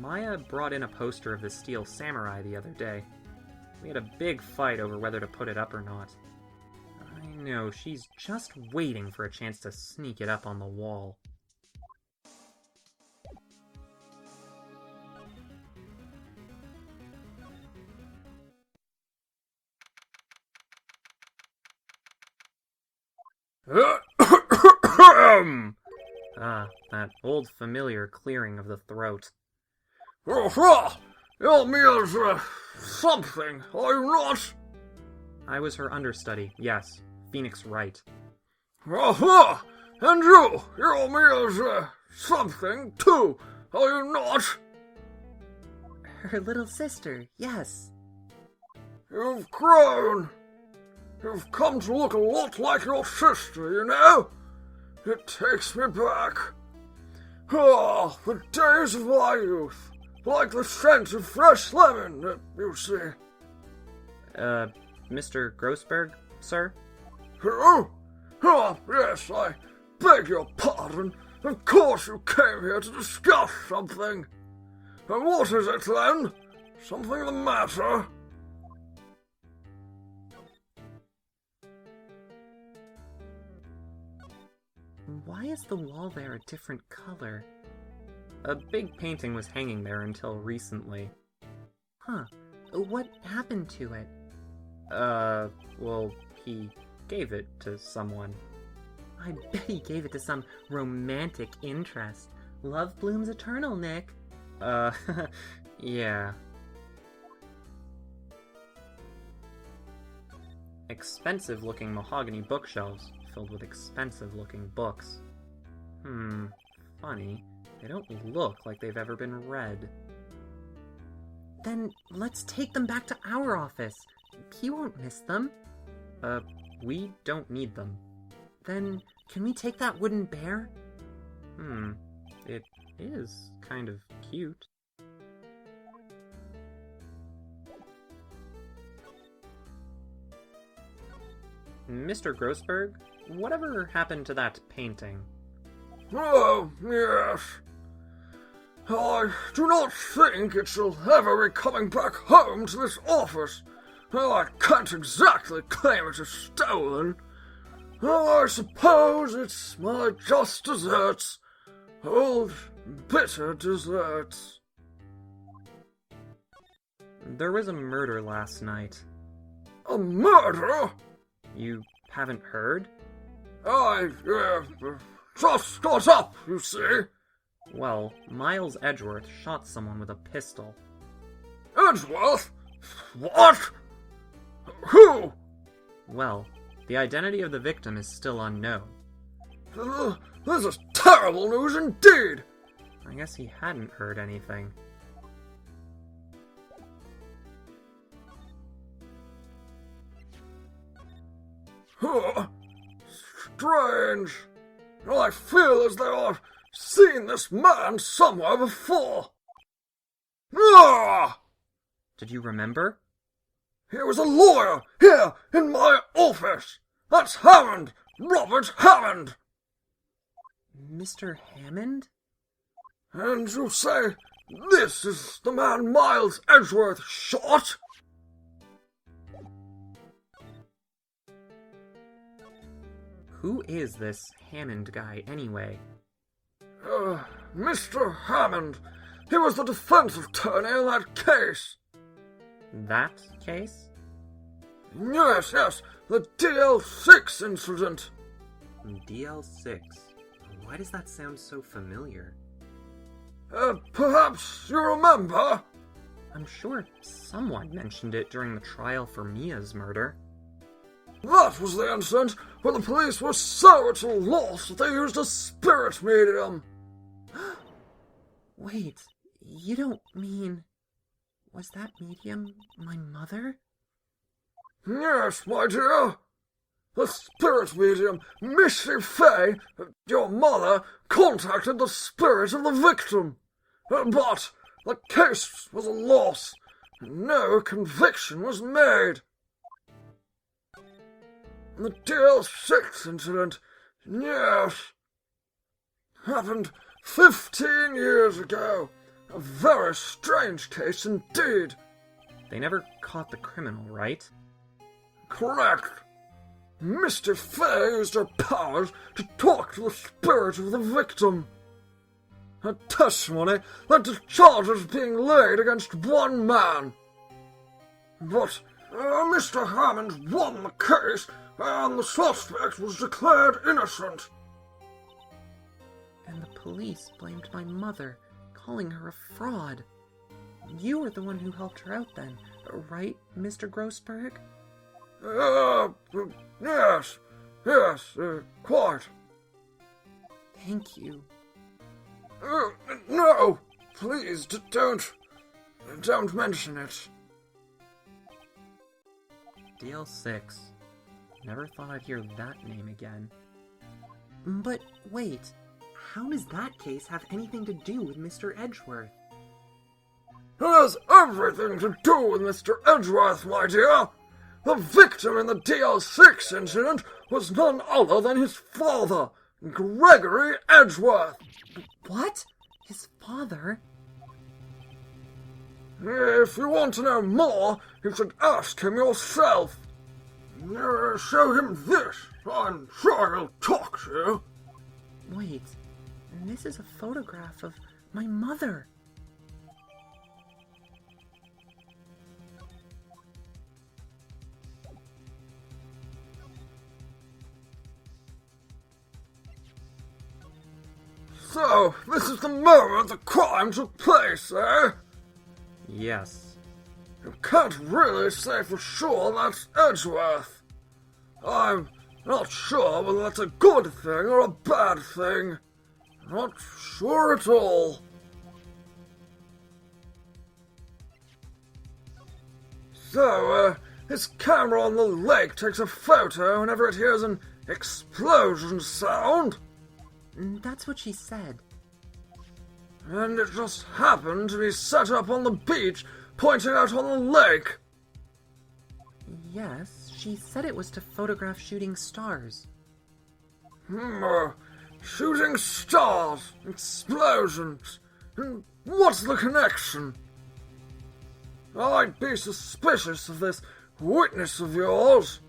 Maya brought in a poster of the Steel Samurai the other day. We had a big fight over whether to put it up or not. I know, she's just waiting for a chance to sneak it up on the wall. That old familiar clearing of the throat. Help me as, something, are you not? I was her understudy, yes. Phoenix Wright. Aha! And you're me as, something, too, are you not? Her little sister, yes. You've grown. You've come to look a lot like your sister, you know? It takes me back. Ah, the days of our youth. Like the scent of fresh lemon, you see. Mr. Grossberg, sir? Who? Oh, yes, I beg your pardon. Of course you came here to discuss something. And what is it, then? Something the matter? Why is the wall there a different color? A big painting was hanging there until recently. Huh. What happened to it? Well, he gave it to someone. I bet he gave it to some romantic interest. Love blooms eternal, Nick. Yeah. Expensive-looking mahogany bookshelves filled with expensive-looking books. Funny. They don't look like they've ever been read. Then let's take them back to our office. He won't miss them. We don't need them. Then can we take that wooden bear? It is kind of cute. Mr. Grossberg, whatever happened to that painting? Oh, yes. I do not think it shall ever be coming back home to this office. Oh, I can't exactly claim it as stolen. Oh, I suppose it's my just desserts. Old, bitter desserts. There was a murder last night. A murder? You haven't heard? I, just got up, you see. Well, Miles Edgeworth shot someone with a pistol. Edgeworth? What? Who? Well, the identity of the victim is still unknown. This is terrible news indeed. I guess he hadn't heard anything. Huh. Strange. I feel as though I've seen this man somewhere before. Ah! Did you remember? He was a lawyer here in my office. That's Hammond, Robert Hammond. Mr. Hammond? And you say this is the man Miles Edgeworth shot? Who is this Hammond guy, anyway? Mr. Hammond. He was the defense attorney in that case. That case? Yes, the DL6 incident. DL6? Why does that sound so familiar? Perhaps you remember? I'm sure someone mentioned it during the trial for Mia's murder. That was the incident where the police were so at a loss that they used a spirit medium. Wait, you don't mean... Was that medium my mother? Yes, my dear. The spirit medium, Missy Fay, your mother, contacted the spirit of the victim. But the case was a loss. No conviction was made. The DL6 incident, yes, happened 15 years ago. A very strange case indeed. They never caught the criminal, right? Correct. Mr. Fay used her powers to talk to the spirit of the victim. Her testimony led to charges being laid against one man. But Mr. Hammond won the case, and the suspect was declared innocent. And the police blamed my mother, calling her a fraud. You were the one who helped her out then, right, Mr. Grossberg? Yes, quite. Thank you. No, please, don't mention it. DL6. Never thought I'd hear that name again. But wait, how does that case have anything to do with Mr. Edgeworth? It has everything to do with Mr. Edgeworth, my dear. The victim in the DL6 incident was none other than his father, Gregory Edgeworth. What? His father? If you want to know more, you should ask him yourself. Show him this. I'm sure he'll talk to you. Wait, this is a photograph of my mother. So, this is the moment the crime took place, eh? Yes. You can't really say for sure that's Edgeworth. I'm not sure whether that's a good thing or a bad thing. Not sure at all. So, his camera on the lake takes a photo whenever it hears an explosion sound? That's what she said. And it just happened to be set up on the beach, pointing out on the lake. Yes, she said it was to photograph shooting stars. Shooting stars, explosions. And what's the connection? I'd be suspicious of this witness of yours.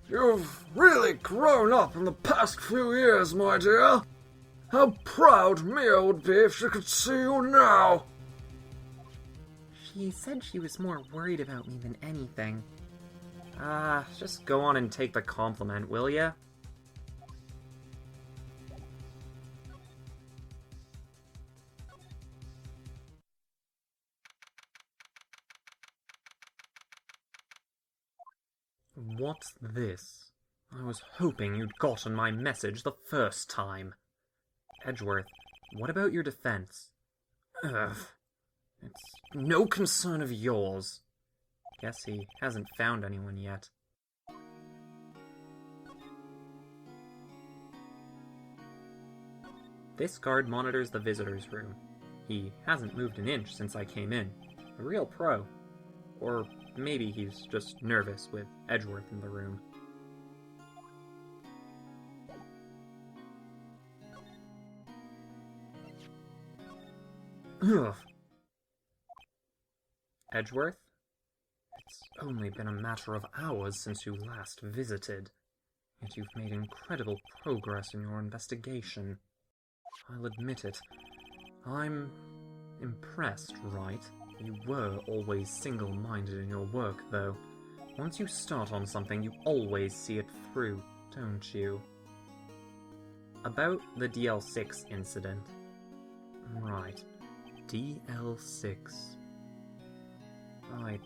You've really grown up in the past few years, my dear. How proud Mia would be if she could see you now. She said she was more worried about me than anything. Just go on and take the compliment, will ya? What's this? I was hoping you'd gotten my message the first time. Edgeworth, what about your defense? Ugh. It's no concern of yours. Guess he hasn't found anyone yet. This guard monitors the visitors' room. He hasn't moved an inch since I came in. A real pro. Or maybe he's just nervous with Edgeworth in the room. Ugh. Edgeworth? It's only been a matter of hours since you last visited, yet you've made incredible progress in your investigation. I'll admit it. I'm impressed, right? You were always single-minded in your work, though. Once you start on something, you always see it through, don't you? About the DL6 incident. Right. DL6. I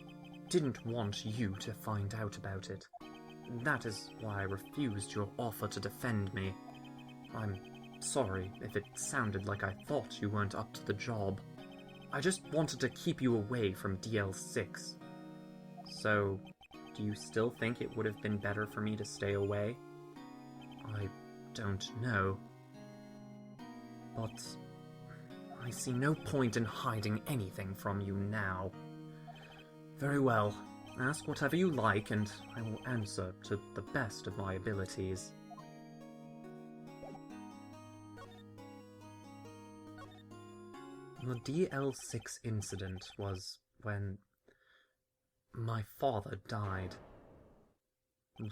didn't want you to find out about it. That is why I refused your offer to defend me. I'm sorry if it sounded like I thought you weren't up to the job. I just wanted to keep you away from DL6. So, do you still think it would have been better for me to stay away? I don't know. But I see no point in hiding anything from you now. Very well. Ask whatever you like, and I will answer to the best of my abilities. The DL6 incident was when my father died.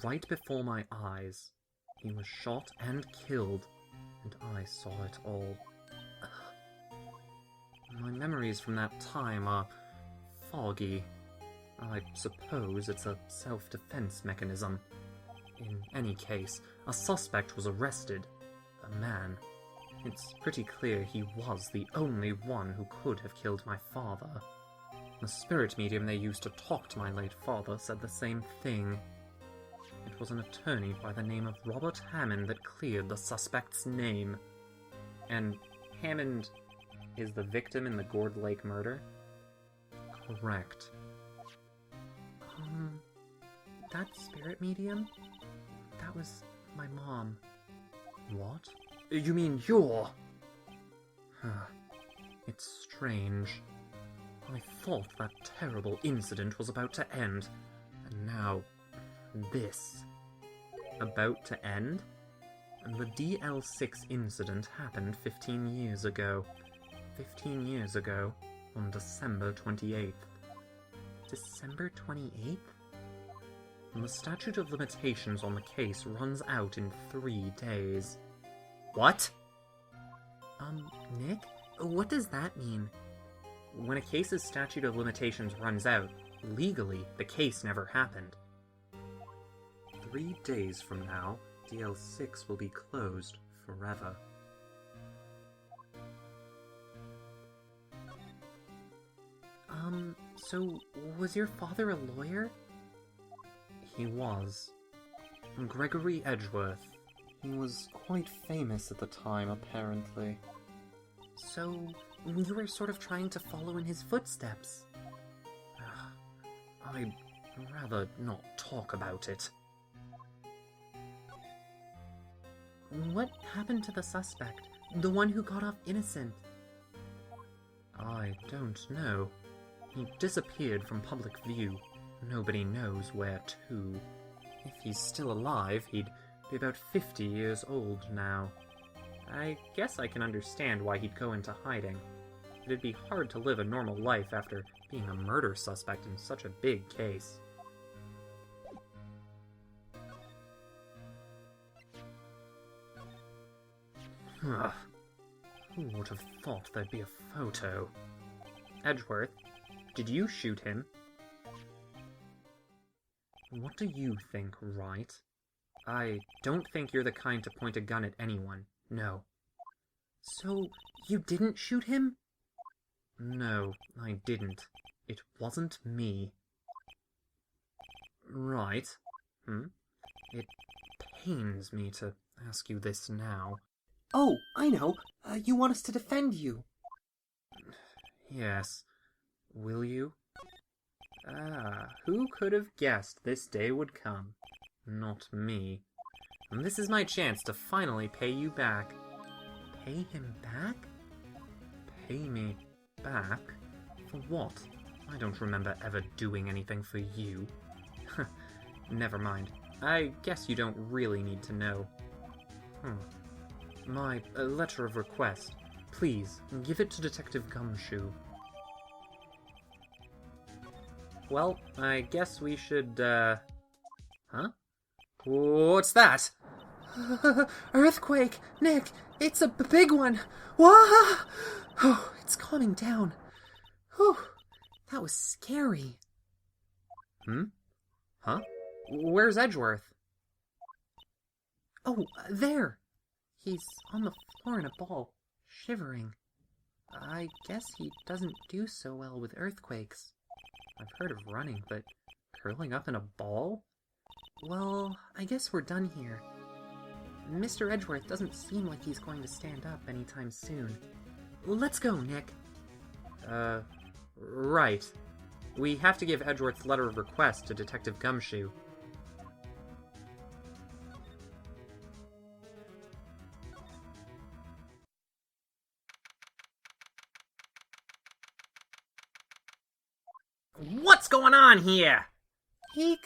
Right before my eyes, he was shot and killed, and I saw it all. My memories from that time are foggy. I suppose it's a self-defense mechanism. In any case, a suspect was arrested. A man. It's pretty clear he was the only one who could have killed my father. The spirit medium they used to talk to my late father said the same thing. It was an attorney by the name of Robert Hammond that cleared the suspect's name. And Hammond is the victim in the Gourd Lake murder? Correct. That spirit medium? That was my mom. What? You mean you're... It's strange. I thought that terrible incident was about to end, and now... this. About to end? The DL6 incident happened 15 years ago. 15 years ago, on December 28th. December 28th? The statute of limitations on the case runs out in 3 days. What? Nick? What does that mean? When a case's statute of limitations runs out, legally, the case never happened. 3 days from now, DL6 will be closed forever. So was your father a lawyer? He was. Gregory Edgeworth. He was quite famous at the time, apparently. So You were sort of trying to follow in his footsteps. I'd rather not talk about it. What happened to the suspect? The one who got off innocent? I don't know. He disappeared from public view. Nobody knows where to. If he's still alive, he'd be about 50 years old now. I guess I can understand why he'd go into hiding. It'd be hard to live a normal life after being a murder suspect in such a big case. Ugh. Who would have thought there'd be a photo? Edgeworth, did you shoot him? What do you think, Wright? I don't think you're the kind to point a gun at anyone. No. So, you didn't shoot him? No, I didn't. It wasn't me. Right. It pains me to ask you this now. Oh, I know. You want us to defend you. Yes. Will you? Who could have guessed this day would come? Not me. And this is my chance to finally pay you back. Pay him back? Pay me back? For what? I don't remember ever doing anything for you. Never mind. I guess you don't really need to know. My letter of request. Please, give it to Detective Gumshoe. Well, I guess we should, Huh? What's that? Earthquake! Nick, it's a big one! Wah! Oh, it's calming down. Whew, that was scary. Huh? Where's Edgeworth? Oh, there! He's on the floor in a ball, shivering. I guess he doesn't do so well with earthquakes. I've heard of running, but curling up in a ball? Well, I guess we're done here. Mr. Edgeworth doesn't seem like he's going to stand up anytime soon. Let's go, Nick. Right. We have to give Edgeworth's letter of request to Detective Gumshoe. What's going on here? Eek.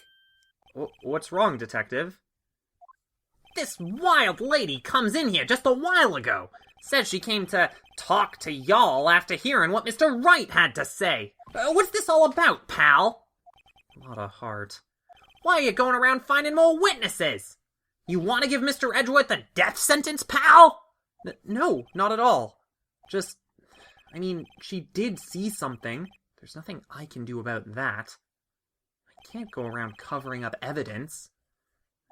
What's wrong, Detective? This wild lady comes in here just a while ago. Said she came to talk to y'all after hearing what Mr. Wright had to say. What's this all about, pal? Lot of heart. Why are you going around finding more witnesses? You want to give Mr. Edgeworth a death sentence, pal? No, not at all. Just, she did see something. There's nothing I can do about that. I can't go around covering up evidence.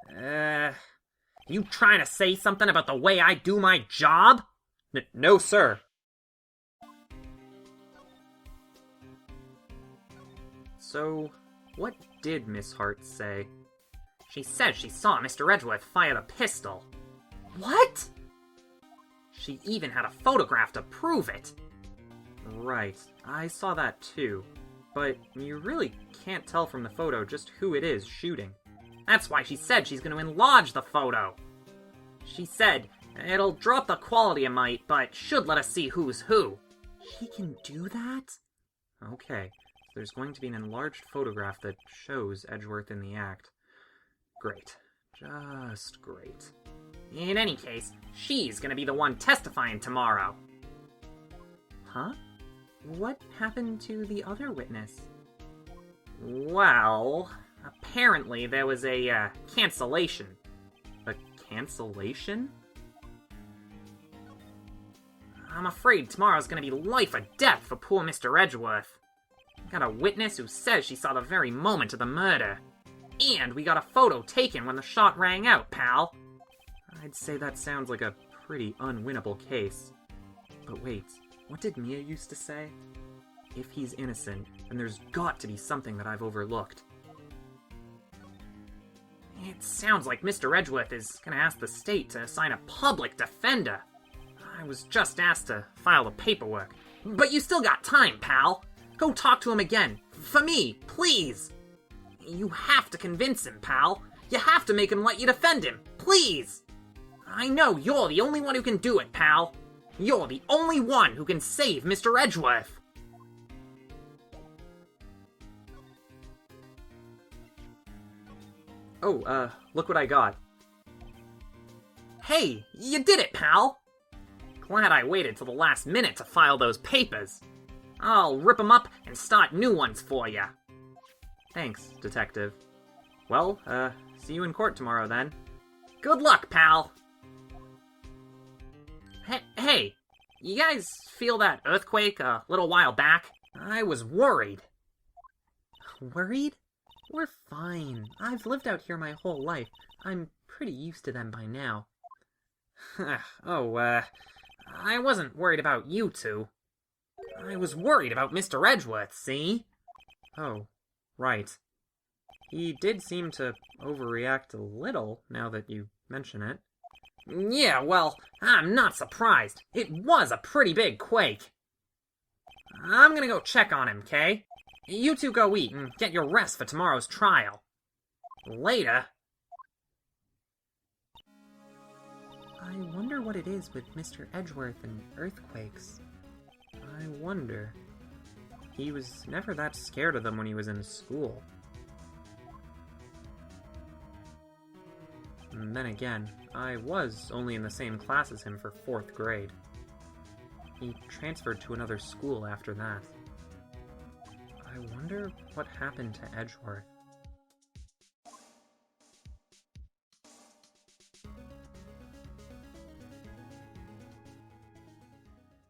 You trying to say something about the way I do my job? No, sir. So, what did Miss Hart say? She said she saw Mr. Edgeworth fire the pistol. What? She even had a photograph to prove it. Right, I saw that too. But you really can't tell from the photo just who it is shooting. That's why she said she's going to enlarge the photo. She said it'll drop the quality a mite, but should let us see who's who. She can do that? Okay, there's going to be an enlarged photograph that shows Edgeworth in the act. Great. Just great. In any case, she's going to be the one testifying tomorrow. Huh? What happened to the other witness? Well, apparently there was a cancellation. A cancellation? I'm afraid tomorrow's gonna be life or death for poor Mr. Edgeworth. We got a witness who says she saw the very moment of the murder. And we got a photo taken when the shot rang out, pal. I'd say that sounds like a pretty unwinnable case. But wait, what did Mia used to say? If he's innocent, then there's got to be something that I've overlooked. It sounds like Mr. Edgeworth is gonna ask the state to assign a public defender. I was just asked to file the paperwork. But you still got time, pal. Go talk to him again. For me, please. You have to convince him, pal. You have to make him let you defend him. Please. I know you're the only one who can do it, pal. You're the only one who can save Mr. Edgeworth. Oh, look what I got. Hey, you did it, pal. Glad I waited till the last minute to file those papers. I'll rip them up and start new ones for ya. Thanks, Detective. Well, see you in court tomorrow then. Good luck, pal. Hey, you guys feel that earthquake a little while back? I was worried. Worried? We're fine. I've lived out here my whole life. I'm pretty used to them by now. I wasn't worried about you two. I was worried about Mr. Edgeworth, see? Oh, right. He did seem to overreact a little, now that you mention it. Yeah, well, I'm not surprised. It was a pretty big quake. I'm gonna go check on him, Kay? You two go eat and get your rest for tomorrow's trial. Later. I wonder what it is with Mr. Edgeworth and earthquakes. I wonder. He was never that scared of them when he was in school. And then again, I was only in the same class as him for 4th grade. He transferred to another school after that. I wonder what happened to Edgeworth.